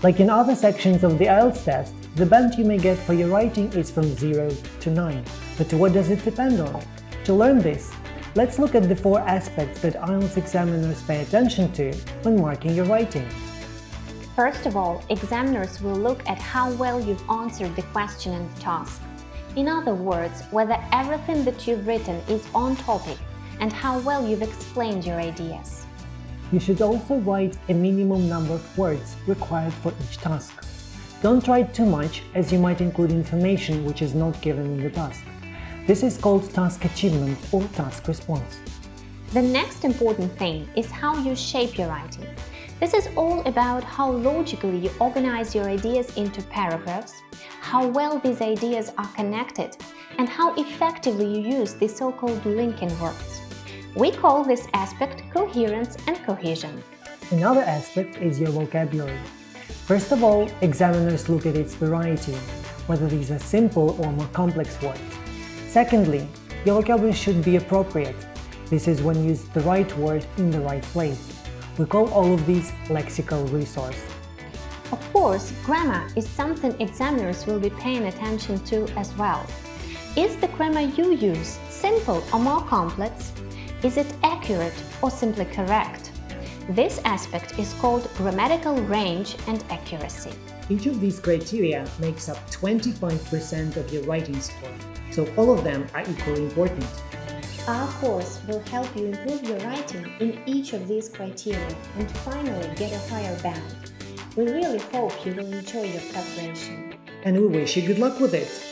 Like in other sections of the IELTS test, the band you may get for your writing is from 0 to 9. But what does it depend on? To learn this, let's look at the 4 aspects that IELTS examiners pay attention to when marking your writing. First of all, examiners will look at how well you've answered the question and the task. In other words, whether everything that you've written is on topic and how well you've explained your ideas. You should also write a minimum number of words required for each task. Don't write too much, as you might include information which is not given in the task. This is called task achievement or task response. The next important thing is how you shape your writing. This is all about how logically you organize your ideas into paragraphs, how well these ideas are connected, and how effectively you use the so-called linking words. We call this aspect coherence and cohesion. Another aspect is your vocabulary. First of all, examiners look at its variety, whether these are simple or more complex words. Secondly, your vocabulary should be appropriate. This is when you use the right word in the right place. We call all of these lexical resource. Of course, grammar is something examiners will be paying attention to as well. Is the grammar you use simple or more complex? Is it accurate or simply correct? This aspect is called grammatical range and accuracy. Each of these criteria makes up 25% of your writing score, so all of them are equally important. Our course will help you improve your writing in each of these criteria and finally get a higher band. We really hope you will enjoy your preparation. And we wish you good luck with it!